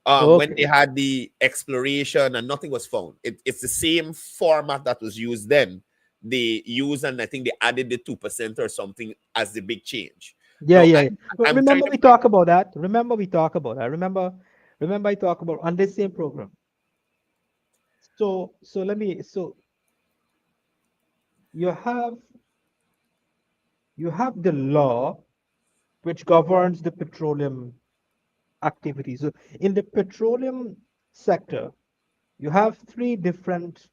When Okay. they had the exploration and nothing was found. It's the same format that was used then. They used, and I think they added the 2% or something as the big change. Yeah, Now yeah, yeah. I'm trying Remember to we find. talk about that. Remember we talk about that. Remember I talk about on this same program. So let me. So you have you have the law which governs the petroleum activities. So in the petroleum sector, you have three different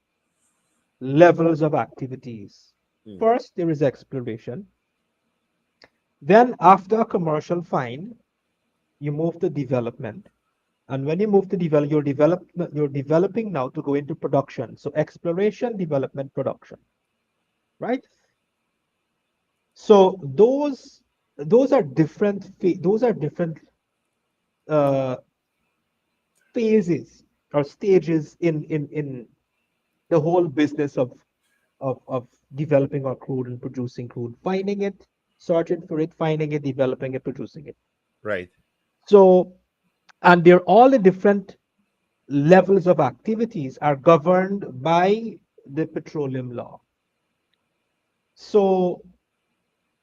levels of activities. Mm, First, there is exploration. Then, after a commercial find, you move to development. And when you move to you're developing now to go into production. So exploration, development, production, right? So those are different uh, phases or stages in the whole business of developing our crude and producing crude, finding it, searching for it, finding it, developing it, producing it. right, So, and they're all the different levels of activities are governed by the petroleum law. So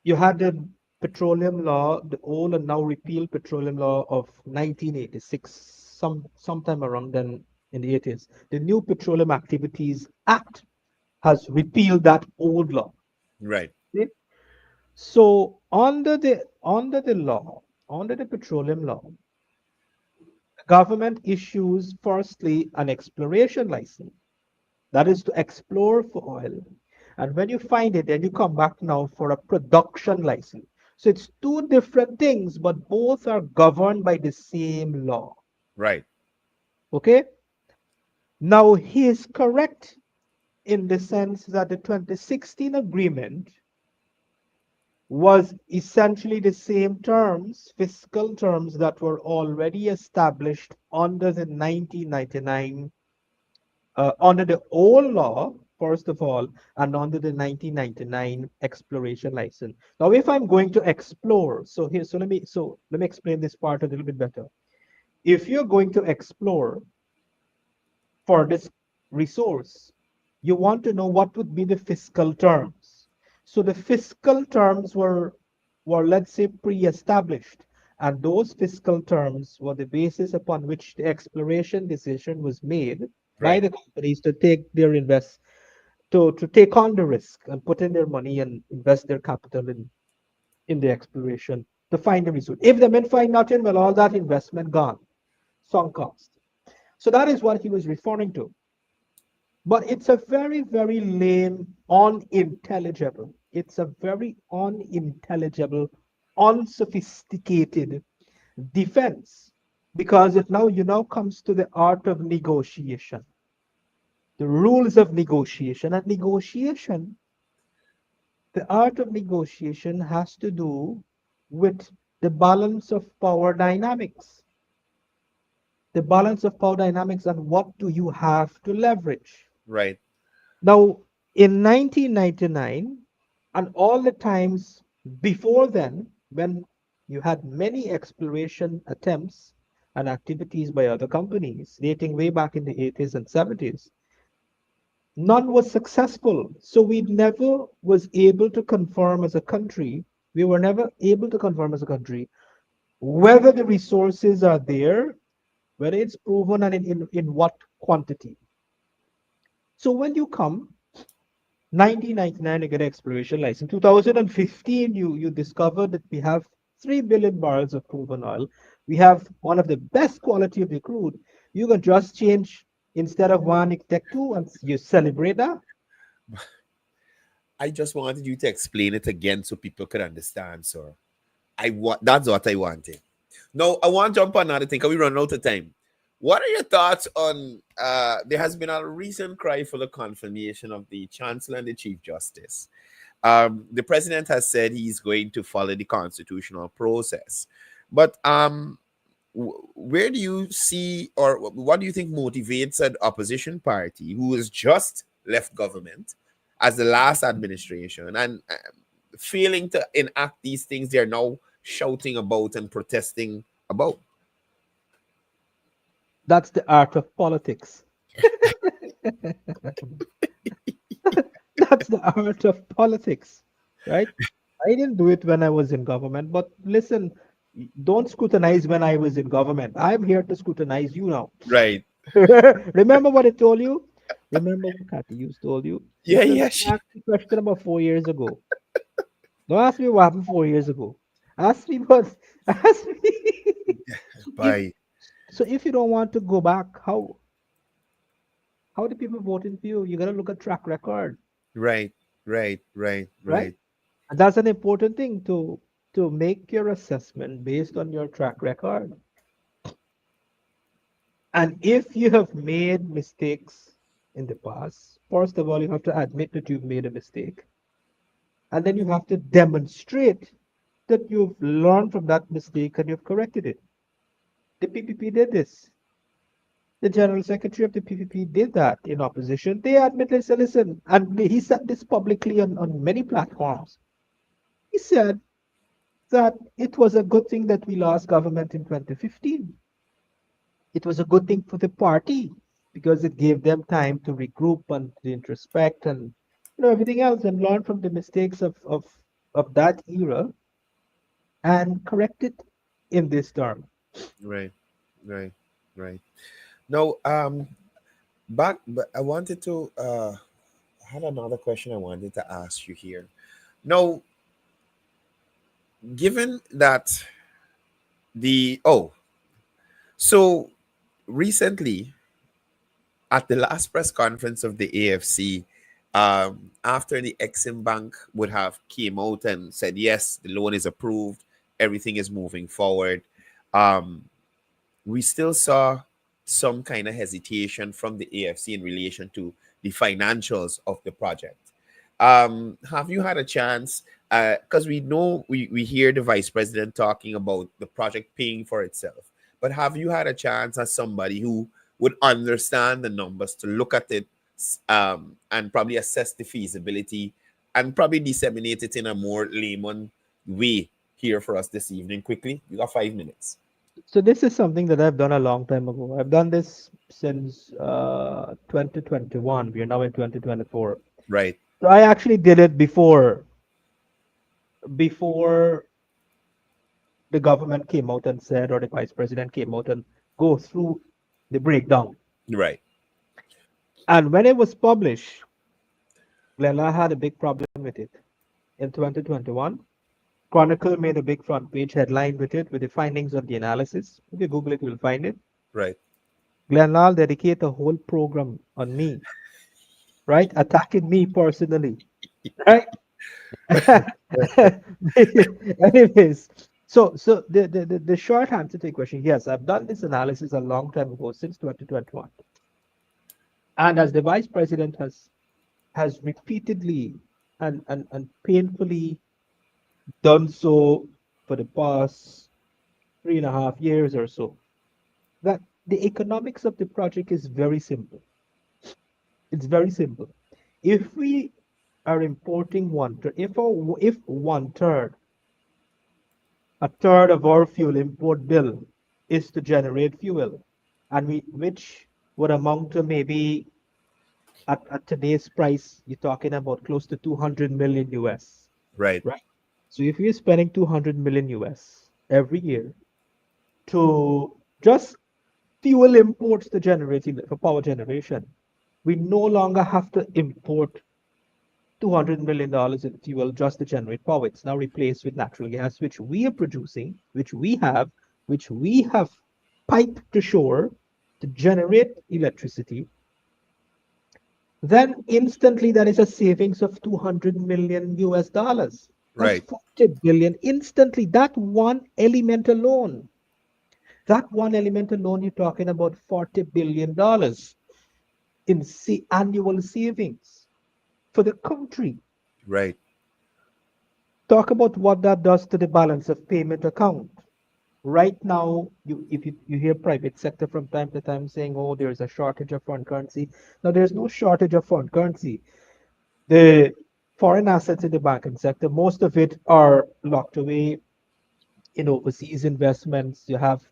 you had the petroleum law, the old and now repealed petroleum law of 1986, sometime around then in the 80s. The new Petroleum Activities Act has repealed that old law. right, Okay? So under the law, under the petroleum law, the government issues firstly an exploration license. That is to explore for oil. And when you find it, then you come back now for a production license. So it's two different things, but both are governed by the same law. right, Okay? Now he is correct in the sense that the 2016 agreement was essentially the same terms, fiscal terms that were already established under the 1999 under the old law, first of all, and under the 1999 exploration license. Now, if I'm going to explore, so let me explain this part a little bit better. If you're going to explore for this resource, you want to know what would be the fiscal terms. So the fiscal terms were let's say pre-established, and those fiscal terms were the basis upon which the exploration decision was made by right, the companies to take their invest to take on the risk and put in their money and invest their capital in the exploration to find the resource. If they meant find nothing, well, all that investment gone, sunk cost. So that is what he was referring to. But it's a very, very lame, unintelligible. It's a very unintelligible, unsophisticated defense because it now comes to the art of negotiation, the rules of negotiation. And negotiation, the art of negotiation has to do with the balance of power dynamics, the balance of power dynamics, and what do you have to leverage. right, Now, in 1999 and all the times before then, when you had many exploration attempts and activities by other companies dating way back in the 80s and 70s. None was successful. So we never was able to confirm as a country, we were never able to confirm as a country whether the resources are there, whether it's proven and in what quantity. So when you come 1999 to get an exploration license. 2015, you discovered that we have 3 billion barrels of proven oil. We have one of the best quality of the crude. You can just change instead of one, you take two, and you celebrate that. I just wanted you to explain it again so people could understand, sir. I want that's what I wanted. No, I want to jump on another thing. Can we run out of time? What are your thoughts on there has been a recent cry for the confirmation of the Chancellor and the Chief Justice. The president has said he's going to follow the constitutional process. But where do you see, or what do you think motivates an opposition party who has just left government as the last administration and failing to enact these things they are now shouting about and protesting about? That's the art of politics. That's the art of politics, right? I didn't do it when I was in government, but listen, don't scrutinize when I was in government. I'm here to scrutinize you now. Right. Remember what I told you? Remember what Kathy used told you? Yeah, Listen, yeah. don't ask me question about 4 years ago. Don't ask me what happened 4 years ago. Ask me what. Ask me. if Bye. so, if you don't want to go back, how the people voting for you? You gotta look at track record, Right, right, right, right? right, And that's an important thing to make your assessment based on your track record. And if you have made mistakes in the past, first of all, you have to admit that you've made a mistake. And then you have to demonstrate that you've learned from that mistake and you've corrected it. The PPP did this. The General Secretary of the PPP did that in opposition. They admitted, said, listen, and he said this publicly on many platforms. He said that it was a good thing that we lost government in 2015. It was a good thing for the party because it gave them time to regroup and to introspect and everything else and learn from the mistakes of that era and correct it in this term. right, right, right. Now, back, but I wanted to, I had another question I wanted to ask you here. Now, given that oh, so recently at the last press conference of the AFC, after the Exim Bank would have came out and said, yes, the loan is approved, everything is moving forward. Um, we still saw some kind of hesitation from the AFC in relation to the financials of the project. Have you had a chance? Because we know we hear the vice president talking about the project paying for itself, but have you had a chance as somebody who would understand the numbers to look at it and probably assess the feasibility and probably disseminate it in a more layman way here for us this evening? Quickly, you got 5 minutes. So this is something that I've done a long time ago. I've done this since 2021. We are now in 2024. Right, So I actually did it before the government came out and said, or the vice president came out and go through the breakdown. right, And when it was published, Glenla had a big problem with it. In 2021, Chronicle made a big front page headline with it, with the findings of the analysis. If you Google it, you'll find it. right. Glenlal dedicated a whole program on me, right? Attacking me personally, right? Anyways, so the short answer to the question, yes, I've done this analysis a long time ago, since 2021. And as the vice president has repeatedly and painfully done so for the past 3.5 years or so, that the economics of the project is very simple. It's very simple. If we are importing one third, if one third A third of our fuel import bill is to generate fuel, and which would amount to maybe at today's price, you're talking about close to 200 million US, Right. right? So if you're spending 200 million US every year to just fuel imports to generate for power generation, we no longer have to import $200 million in fuel just to generate power. It's now replaced with natural gas, which we are producing, which we have piped to shore to generate electricity. Then instantly that is a savings of 200 million US dollars. That's Right. 40 billion instantly. That one element alone, you're talking about $40 billion in annual savings for the country. Right. Talk about what that does to the balance of payment account. Right now, if you hear private sector from time to time saying, oh, there's a shortage of foreign currency. Now, there's no shortage of foreign currency. The foreign assets in the banking sector, most of it are locked away in overseas investments. You have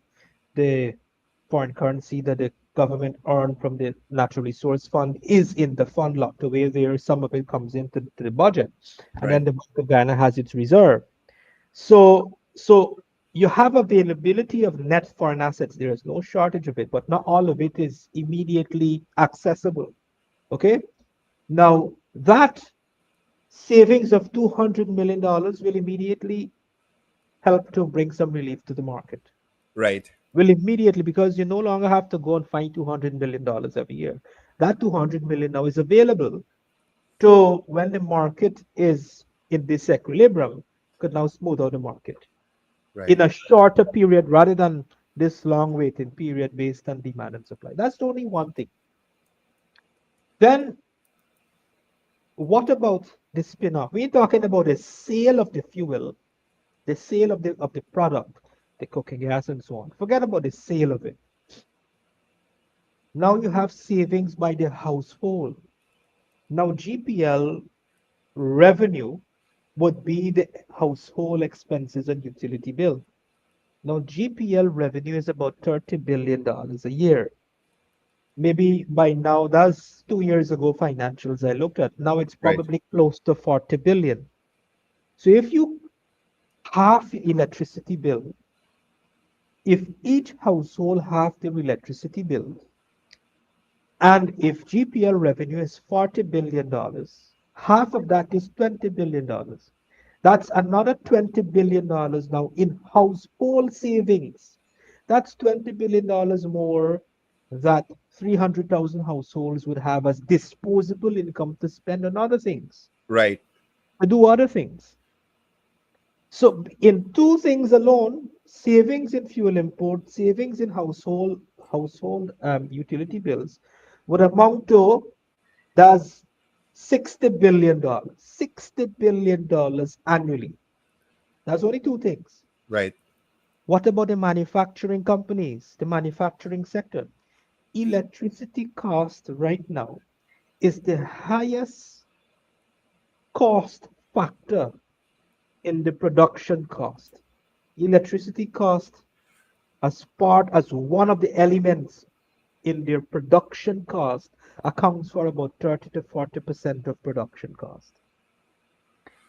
the foreign currency that the government earned from the natural resource fund is in the fund locked away there. Some of it comes into to the budget, and Right. then the Bank of Ghana has its reserve. So you have availability of net foreign assets. There is no shortage of it, but not all of it is immediately accessible. Okay. Now that savings of $200 million will immediately help to bring some relief to the market. Right. Will immediately, because you no longer have to go and find $200 million every year. That 200 million now is available to when the market is in this equilibrium, could now smooth out the market Right. in a shorter period rather than this long waiting period based on demand and supply. That's only one thing. Then what about the spin-off? We're talking about the sale of the fuel, the sale of the product, the cooking gas and so on. Forget about the sale of it. Now you have savings by the household. Now GPL revenue would be the household expenses and utility bill. Now GPL revenue is about $30 billion a year. Maybe by now, that's 2 years ago financials I looked at. Now it's Right. probably close to 40 billion. So if you half electricity bill, if each household half their electricity bill, and if GPL revenue is $40 billion, half of that is $20 billion. That's another $20 billion now in household savings. That's $20 billion more that 300,000 households would have as disposable income to spend on other things, Right. to do other things. So, in two things alone, savings in fuel import, savings in household utility bills, would amount to does $60 billion, $60 billion annually. That's only two things. Right. What about the manufacturing companies, the manufacturing sector? Electricity cost right now is the highest cost factor in the production cost. Electricity cost as one of the elements in their production cost accounts for about 30 to 40% of production cost.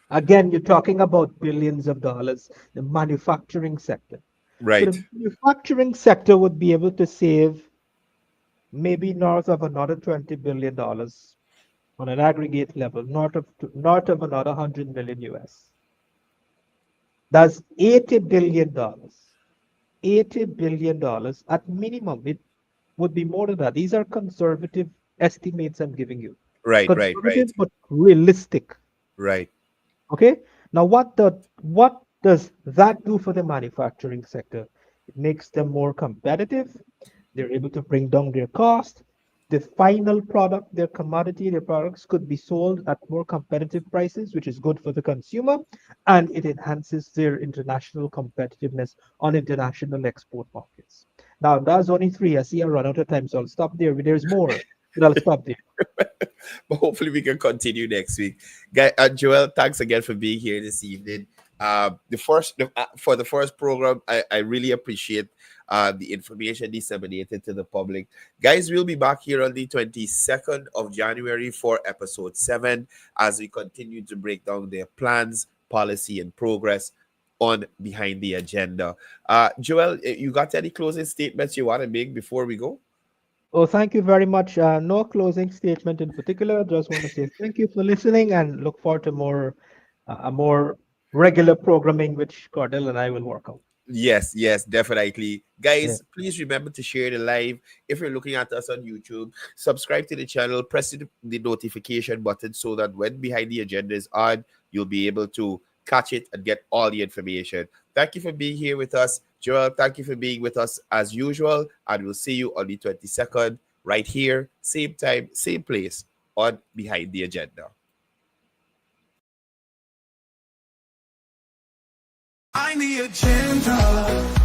Again, you're talking about billions of dollars, the manufacturing sector. So Right. the manufacturing sector would be able to save maybe north of another $20 billion on an aggregate level, north of another 100 million US. That's $80 billion. $80 billion at minimum. It would be more than that. These are conservative estimates I'm giving you. Right. Right. Right. Conservative but realistic. Right. Okay. Now, what does that do for the manufacturing sector? It makes them more competitive. They're able to bring down their cost. The final product, their commodity, their products could be sold at more competitive prices, which is good for the consumer, and it enhances their international competitiveness on international export markets. Now, that's only three. I see I run out of time, so I'll stop there. There's more, but I'll stop there. But hopefully we can continue next week. Joel, thanks again for being here this evening. For the first program, I really appreciate the information disseminated to the public. Guys, we'll be back here on the 22nd of January for episode 7 as we continue to break down their plans, policy, and progress on Behind the Agenda. Joel, you got any closing statements you want to make before we go? Oh, thank you very much. No closing statement in particular. Just want to say thank you for listening and look forward to more regular programming, which Cordell and I will work out. Yes, yes, definitely. Yeah. Guys, please remember to share the live. If you're looking at us on YouTube, subscribe to the channel, press the notification button so that when Behind the Agenda is on, you'll be able to catch it and get all the information. Thank you for being here with us. Joel, thank you for being with us as usual. And we'll see you on the 22nd, right here, same time, same place on Behind the Agenda. I'm the agenda.